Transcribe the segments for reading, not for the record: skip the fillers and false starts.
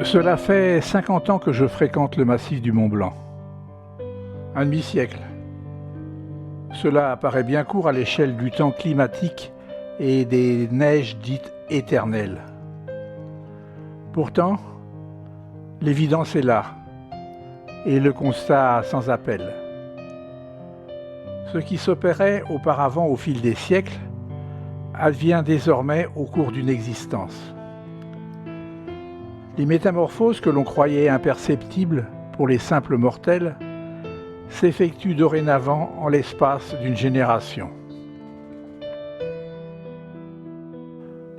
Cela fait 50 ans que je fréquente le massif du Mont Blanc. Un demi-siècle. Cela paraît bien court à l'échelle du temps climatique et des neiges dites éternelles. Pourtant, l'évidence est là, et le constat sans appel. Ce qui s'opérait auparavant au fil des siècles advient désormais au cours d'une existence. Les métamorphoses que l'on croyait imperceptibles pour les simples mortels s'effectuent dorénavant en l'espace d'une génération.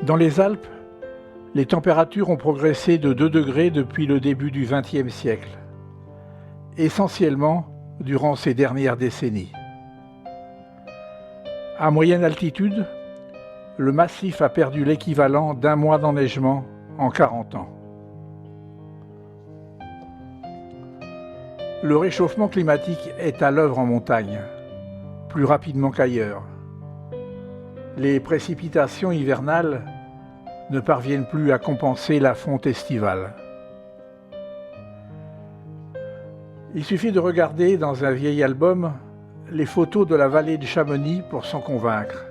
Dans les Alpes, les températures ont progressé de 2 degrés depuis le début du XXe siècle, essentiellement durant ces dernières décennies. À moyenne altitude, le massif a perdu l'équivalent d'un mois d'enneigement en 40 ans. Le réchauffement climatique est à l'œuvre en montagne, plus rapidement qu'ailleurs. Les précipitations hivernales ne parviennent plus à compenser la fonte estivale. Il suffit de regarder dans un vieil album les photos de la vallée de Chamonix pour s'en convaincre.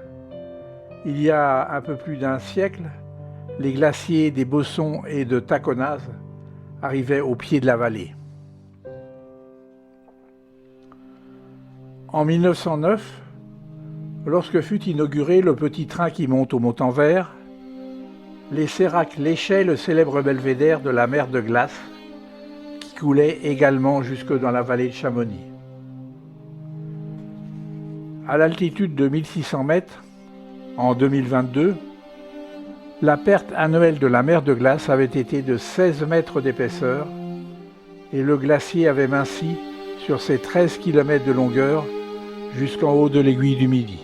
Il y a un peu plus d'un siècle, les glaciers des Bossons et de Taconaz arrivaient au pied de la vallée. En 1909, lorsque fut inauguré le petit train qui monte au Montanvert, les séracs léchaient le célèbre belvédère de la mer de glace qui coulait également jusque dans la vallée de Chamonix. À l'altitude de 1600 mètres, en 2022, la perte annuelle de la mer de glace avait été de 16 mètres d'épaisseur et le glacier avait minci sur ses 13 km de longueur jusqu'en haut de l'aiguille du Midi.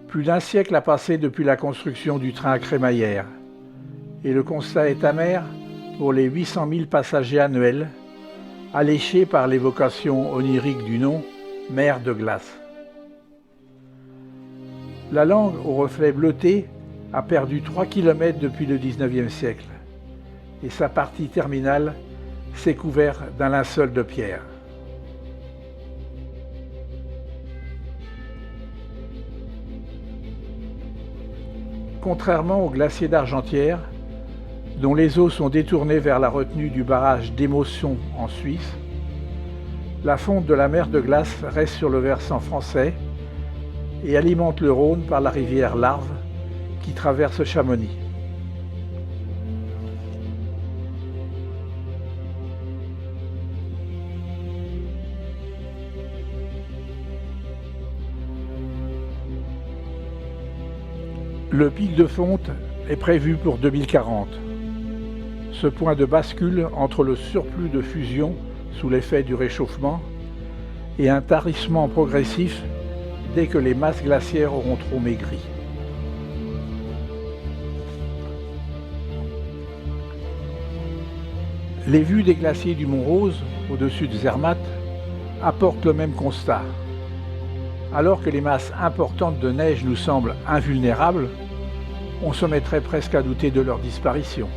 Plus d'un siècle a passé depuis la construction du train à crémaillère et le constat est amer pour les 800 000 passagers annuels alléchés par l'évocation onirique du nom « mer de glace ». La langue aux reflets bleutés a perdu 3 km depuis le XIXe siècle et sa partie terminale s'est couverte d'un linceul de pierre. Contrairement au glacier d'Argentière, dont les eaux sont détournées vers la retenue du barrage d'Émotion en Suisse, la fonte de la mer de glace reste sur le versant français et alimente le Rhône par la rivière l'Arve qui traverse Chamonix. Le pic de fonte est prévu pour 2040. Ce point de bascule entre le surplus de fusion sous l'effet du réchauffement et un tarissement progressif dès que les masses glaciaires auront trop maigri. Les vues des glaciers du Mont Rose, au-dessus de Zermatt, apportent le même constat. Alors que les masses importantes de neige nous semblent invulnérables, on se mettrait presque à douter de leur disparition.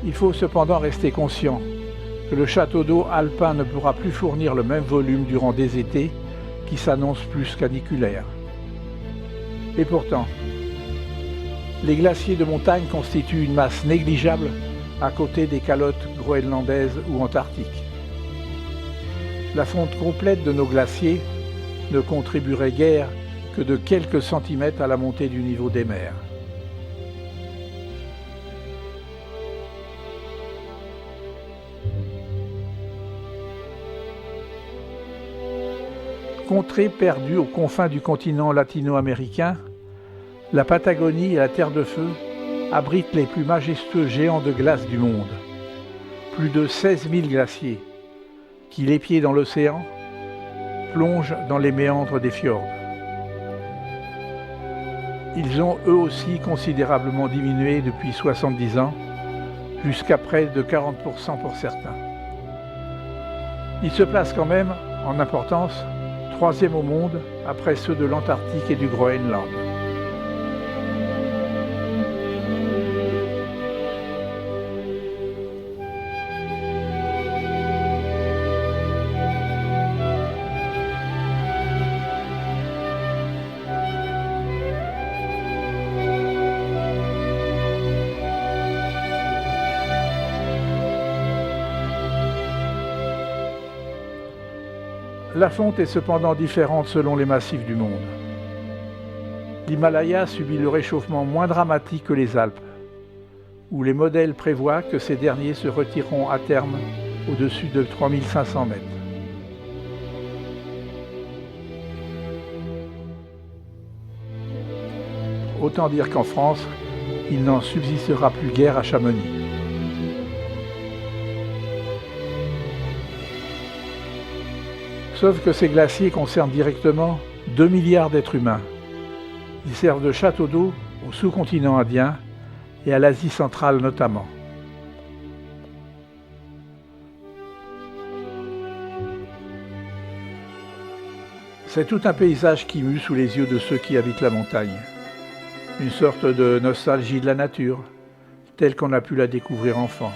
Il faut cependant rester conscient que le château d'eau alpin ne pourra plus fournir le même volume durant des étés qui s'annoncent plus caniculaires. Et pourtant, les glaciers de montagne constituent une masse négligeable à côté des calottes groenlandaises ou antarctiques. La fonte complète de nos glaciers ne contribuerait guère que de quelques centimètres à la montée du niveau des mers. Contrée perdue aux confins du continent latino-américain, la Patagonie et la Terre de Feu abritent les plus majestueux géants de glace du monde. Plus de 16 000 glaciers qui, les pieds dans l'océan, plongent dans les méandres des fjords. Ils ont eux aussi considérablement diminué depuis 70 ans, jusqu'à près de 40% pour certains. Ils se placent quand même, en importance, troisième au monde après ceux de l'Antarctique et du Groenland. La fonte est cependant différente selon les massifs du monde. L'Himalaya subit le réchauffement moins dramatique que les Alpes, où les modèles prévoient que ces derniers se retireront à terme au-dessus de 3500 mètres. Autant dire qu'en France, il n'en subsistera plus guère à Chamonix. Sauf que ces glaciers concernent directement 2 milliards d'êtres humains. Ils servent de château d'eau au sous-continent indien et à l'Asie centrale notamment. C'est tout un paysage qui mue sous les yeux de ceux qui habitent la montagne. Une sorte de nostalgie de la nature, telle qu'on a pu la découvrir enfant.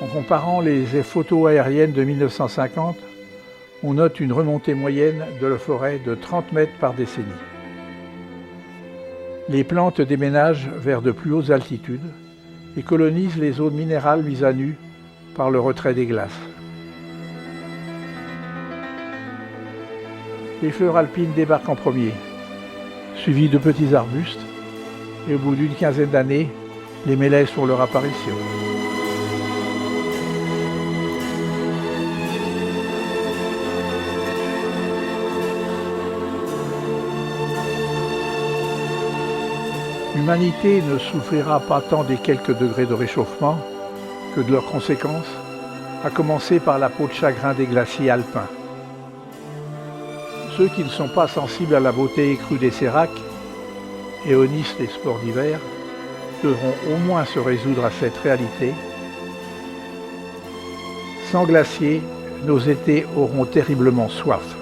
En comparant les photos aériennes de 1950, on note une remontée moyenne de la forêt de 30 mètres par décennie. Les plantes déménagent vers de plus hautes altitudes et colonisent les zones minérales mises à nu par le retrait des glaces. Les fleurs alpines débarquent en premier, suivies de petits arbustes, et au bout d'une quinzaine d'années, les mélèzes font leur apparition. L'humanité ne souffrira pas tant des quelques degrés de réchauffement que de leurs conséquences, à commencer par la peau de chagrin des glaciers alpins. Ceux qui ne sont pas sensibles à la beauté écrue des séracs, éonisent les sports d'hiver, devront au moins se résoudre à cette réalité. Sans glaciers, nos étés auront terriblement soif.